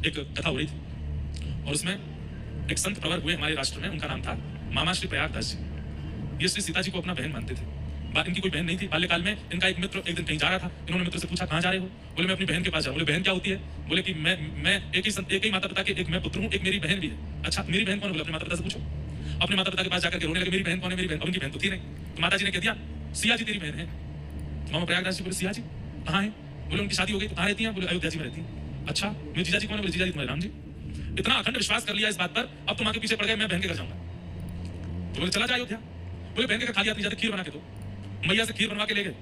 एक कथा हो रही थी और उसमें एक संत प्रवर हुए हमारे राष्ट्र में, उनका नाम था मामा श्री प्रयागदास जी। ये श्री सीता जी को अपना बहन मानते थे। इनकी कोई बहन नहीं थी। बाल्यकाल में इनका एक मित्र एक दिन कहीं जा रहा था। इन्होंने मित्र से पूछा, कहाँ जा रहे हो? बोले, मैं अपनी बहन के पास जा रहा हूं। बोले, बहन क्या होती है? बोले कि मैं एक ही माता पिता के, एक मैं पुत्र हूँ, एक मेरी बहन भी है। अच्छा, मेरी बहन कौन है? बोले, अपने माता पिता से पूछो। अपने माता पिता के पास जाकर के रोने लगे, मेरी बहन कौन है, मेरी बहन। अब उनकी बहन तो थी नहीं। तो माता जी ने कह दिया, सिया जी तेरी बहन है। मामा प्रयागदास जी बोले, सिया जी कहाँ है? बोले, उनकी शादी हो गई। तो कहाँ रहती है? बोले, अयोध्या जी में रहती है। अच्छा, मेरे जीजा जी कौन है? बोले, जीजा जी तुम्हारे राम जी। इतना अखंड विश्वास कर लिया इस बात पर, अब तुम आगे पीछे पड़ गए, मैं बहन के घर जाऊंगा। तो बोले, चला जा अयोध्या। बोले, बहन के घर खाली आती जाते खीर बना के दो। मैया से खीर बनवा के ले गए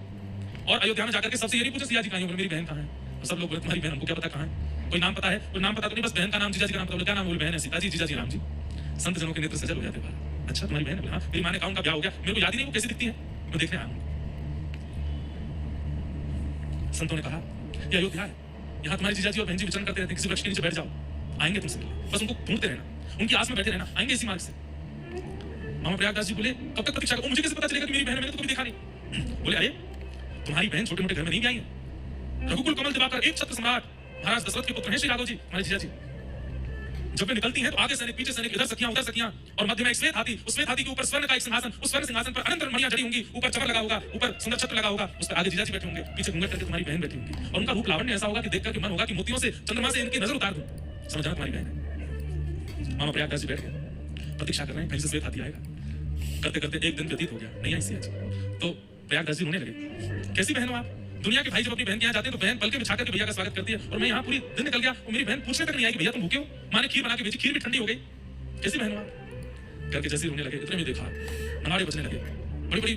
और अयोध्या में जाकर के सबसे यही पूछे, सिया जी कहाँ है? बोले, मेरी बहन कहाँ है? और सब लोग बोले, तुम्हारी बहन हमको क्या पता कहाँ है? कोई नाम पता है? कोई नाम पता तो नहीं, बस बहन का नाम, जीजा जी का नाम पता। बोले, क्या नाम? बोले, बहन है सीता जी, जीजा जी राम जी। संत जनों के नेत्र सजल हो जाते हैं। अच्छा, तुम्हारी बहन है? हाँ, मेरी माँ ने कहा उनका ब्याह हो गया, मेरे को याद ही नहीं वो कैसी दिखती है, मैं देखने आया हूँ। संतों ने कहा, ये अयोध्या है, यहाँ तुम्हारे जीजा जी और बहन जी विचरण करते रहते हैं, किसी वृक्ष के नीचे बैठ जाओ, आएंगे तुमसे, बस उनको ढूंढते रहना, उनकी आस में बैठे रहना, आएंगे इसी मार्ग से। मामा प्रयागदास जी बोले, कब तक प्रतीक्षा करूं? मुझे कैसे पता चलेगा कि मेरी बहन है? मैंने तो कभी देखा नहीं। बोले, अरे तुम्हारी बहन छोटे मोटे घर में नहीं आई है। रघुकुल कमल दिवाकर, एक छत्र सम्राट महाराज दशरथ के पुत्र हैं श्री राघव जी, हमारे जीजा जी। जब वे निकलती हैं तो आगे सैनिक, पीछे सैनिक, इधर सखियां, उधर सखियां, और मध्य में एक श्वेत हाथी। उस श्वेत हाथी के ऊपर स्वर्ण का एक सिंहासन, उस स्वर्ण सिंहासन पर अनंत मणियां जड़ी होंगी, ऊपर चमर लगा होगा, ऊपर सुंदर छत्र लगा होगा, उस पर आगे जीजा जी बैठे होंगे, पीछे घूंघट करके तुम्हारी बहन बैठी होंगी, और उनका रूप लावण्य ऐसा होगा कि देख करके मन होगा कि मोतियों से, चंद्रमा से इनकी नजर उतार दूं, समझना तुम्हारी बहन है। मामा प्रयागदास जी बैठ गए, प्रतीक्षा कर रहे हैं कहीं से श्वेत हाथी आएगा। करते करते एक दिन व्यतीत हो गया, नहीं आई सिया जी। तो प्रयागदास जी रोने लगे, कैसी बहन हो आप? दुनिया के भाई जब अपनी बहन के यहाँ जाते हैं तो बहन पलके बिछा करके भैया का स्वागत करती है, और मैं यहाँ पूरी दिन निकल गया और मेरी बहन पूछने तक नहीं आई कि भैया तुम भूखे हो? माँ ने खीर बना के भेजी, खीर भी ठंडी हो गई, कैसी बहन हो आप? करके जैसे रोने लगे, इतने में देखा नगाड़े बजने लगे, बड़ी बड़ी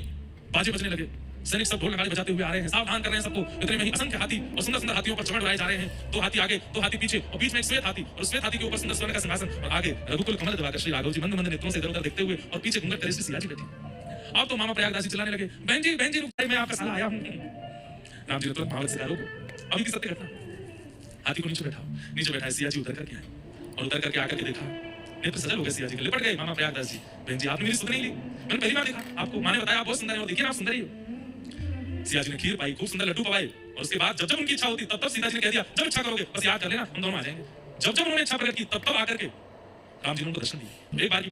बाजे बजने लगे, सैनिक सब ढोल नगाड़े बजाते हुए आ रहे हैं, सावधान कर रहे हैं सबको। इतने में ही असंख्य हाथी और सुंदर सुंदर हाथियों पर चढ़ उड़ाए जा रहे हैं, दो हाथी आगे, दो हाथी पीछे, और बीच में एक श्वेत हाथी, और श्वेत हाथी के ऊपर सुंदर स्वर्ण का सिंहासन, और आगे रघुकुल कमल दिवाकर श्री राघव जी मंद मंद नेत्रों से इधर उधर देखते हुए, और पीछे घूंघट करे सिया जी बैठी। अब तो मामा प्रयागदास जी चिल्लाने लगे, बहन जी रुक, मैं आपका साला आया हूँ। राम जी ने तुरंत महावत से कहा, अभी की सत्य घटना, हाथी को नीचे बैठाओ। नीचे बैठा सिया जी उतर करके आए, और उतर करके आकर के देखा, नेत्र सजल हो गए सिया जी के, लिपट गए मामा प्रयागदास जी। बहन जी आपने मेरी सुध नहीं ली, मैंने पहली बार देखा आपको, माँ ने बताया आप बहुत सुंदर है, और देखिए ना आप सुंदर ही हो। सिया जी ने खीर पाई, खूब सुंदर लड्डू पवाए, और उसके बाद जब जब उनकी इच्छा होती तब तब सीता जी ने कह दिया, जब इच्छा करोगे बस याद कर लेना, हम दोनों आ जाएंगे। जब जब उन्होंने इच्छा प्रकट की तब तब आकर के राम जी ने उनको दर्शन दिए। एक बार